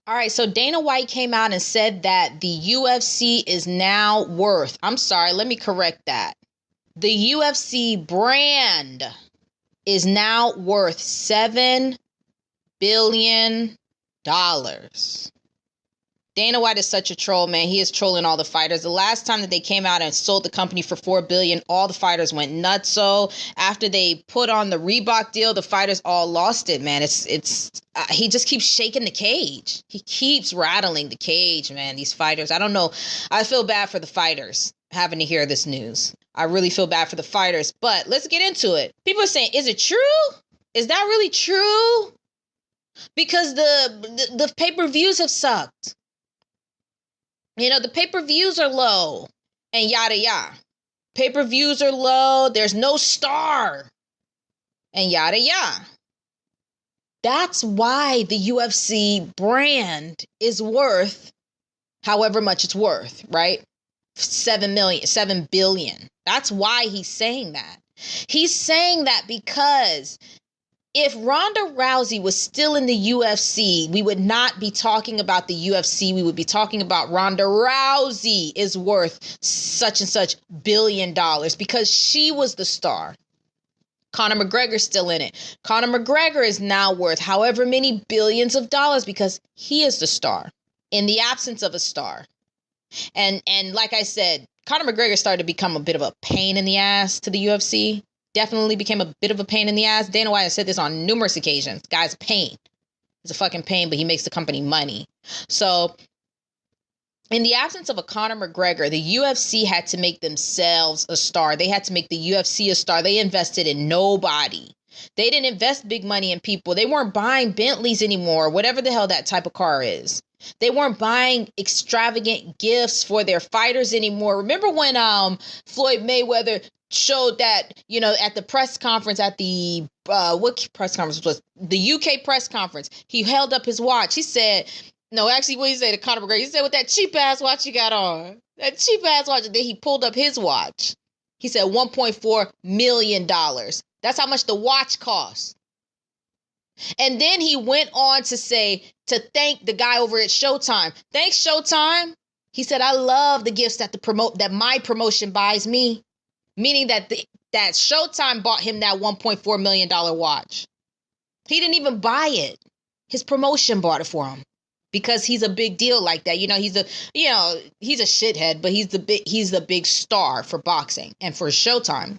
All right, so Dana White came out and said that the UFC is now worth, I'm sorry, let me correct that. The UFC brand is now worth $7 billion. Dana White is such a troll, man. He is trolling all the fighters. The last time that they came out and sold the company for $4 billion, all the fighters went nuts. So after they put on the Reebok deal, the fighters all lost it, man. He just keeps shaking the cage. He keeps rattling the cage, man. These fighters, I don't know. I feel bad for the fighters having to hear this news. I really feel bad for the fighters, but let's get into it. People are saying, is it true? Is that really true? Because the pay-per-views have sucked. You know, the pay-per-views are low and yada yada. Pay-per-views are low. There's no star and yada yada. That's why the UFC brand is worth however much it's worth, right? $7 billion. That's why he's saying that. He's saying that because if Ronda Rousey was still in the UFC, we would not be talking about the UFC. We would be talking about Ronda Rousey is worth such and such $1 billion because she was the star. Conor McGregor's still in it. Conor McGregor is now worth however many billions of dollars because he is the star in the absence of a star. And like I said, Conor McGregor started to become a bit of a pain in the ass to the UFC. Definitely became a bit of a pain in the ass. Dana White has said this on numerous occasions. Guy's pain. He's a fucking pain, but he makes the company money. So in the absence of a Conor McGregor, the UFC had to make themselves a star. They had to make the UFC a star. They invested in nobody. They didn't invest big money in people. They weren't buying Bentleys anymore, whatever the hell that type of car is. They weren't buying extravagant gifts for their fighters anymore. Remember when Floyd Mayweather showed that, you know, at the press conference at the what press conference was the UK press conference, he held up his watch. He said, no, actually, what he said to Conor McGregor, he said, with that cheap ass watch you got on, that cheap ass watch, and then he pulled up his watch. He said $1.4 million. That's how much the watch costs. And then he went on to say, to thank the guy over at Showtime. Thanks, Showtime. He said, I love the gifts that my promotion buys me. Meaning that that Showtime bought him that $1.4 million watch. He didn't even buy it. His promotion bought it for him because he's a big deal like that. You know, he's a shithead, but he's the big star for boxing and for Showtime.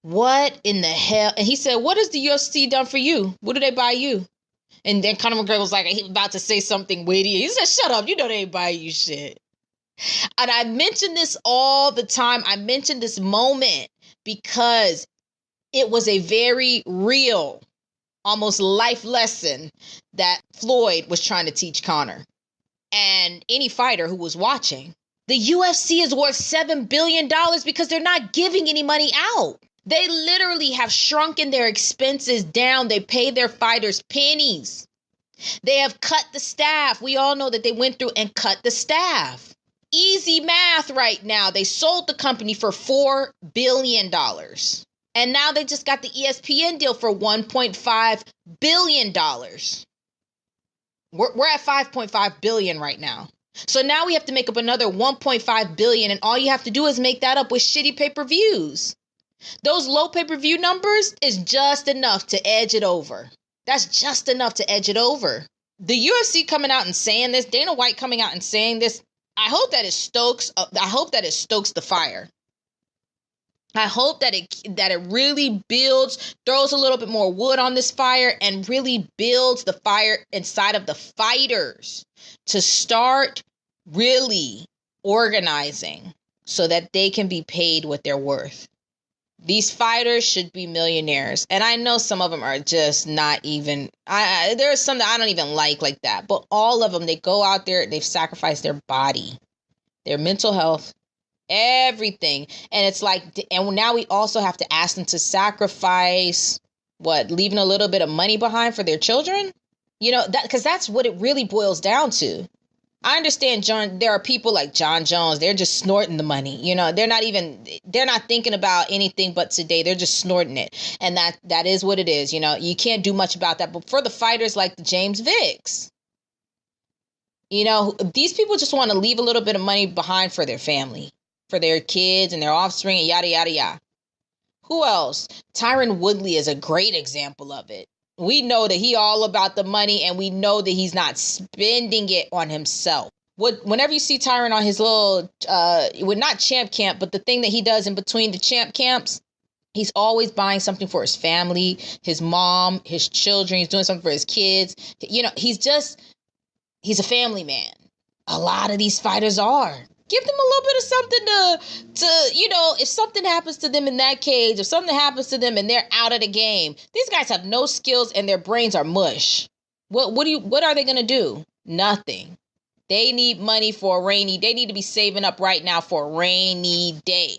What in the hell? And he said, what has the UFC done for you? What do they buy you? And then Conor McGregor was like, he was about to say something witty. He said, shut up. You know they ain't buying you shit. And I mention this all the time. I mention this moment because it was a very real, almost life lesson that Floyd was trying to teach Conor. And any fighter who was watching, the UFC is worth $7 billion because they're not giving any money out. They literally have shrunken their expenses down. They pay their fighters pennies. They have cut the staff. We all know that they went through and cut the staff. Easy math right now. They sold the company for $4 billion. And now they just got the ESPN deal for $1.5 billion. We're at $5.5 billion right now. So now we have to make up another $1.5 billion. And all you have to do is make that up with shitty pay-per-views. Those low pay-per-view numbers is just enough to edge it over. That's just enough to edge it over. The UFC coming out and saying this, Dana White coming out and saying this, I hope that it stokes the fire. I hope that it really builds, throws a little bit more wood on this fire and really builds the fire inside of the fighters to start really organizing so that they can be paid what they're worth. These fighters should be millionaires. And I know some of them are just not even, there are some that I don't even like that. But all of them, they go out there, they've sacrificed their body, their mental health, everything. And it's like, and now we also have to ask them to sacrifice, leaving a little bit of money behind for their children? You know, because that's what it really boils down to. I understand, John. There are people like John Jones. They're just snorting the money. They're not thinking about anything but today. They're just snorting it. And that is what it is. You can't do much about that. But for the fighters like the James Vicks, these people just want to leave a little bit of money behind for their family, for their kids and their offspring and yada, yada, yada. Who else? Tyron Woodley is a great example of it. We know that he all about the money, and we know that he's not spending it on himself. Whenever you see Tyron on his little, not champ camp, but the thing that he does in between the champ camps, he's always buying something for his family, his mom, his children. He's doing something for his kids. He's a family man. A lot of these fighters are. Give them a little bit of something to if something happens to them in that cage, if something happens to them and they're out of the game, these guys have no skills and their brains are mush. What are they going to do? Nothing. They need money for they need to be saving up right now for a rainy day.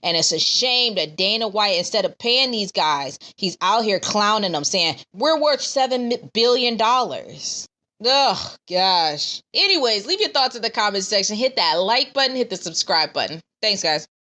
And it's a shame that Dana White, instead of paying these guys, he's out here clowning them, saying, we're worth $7 billion. Oh, gosh. Anyways, leave your thoughts in the comment section. Hit that like button. Hit the subscribe button. Thanks, guys.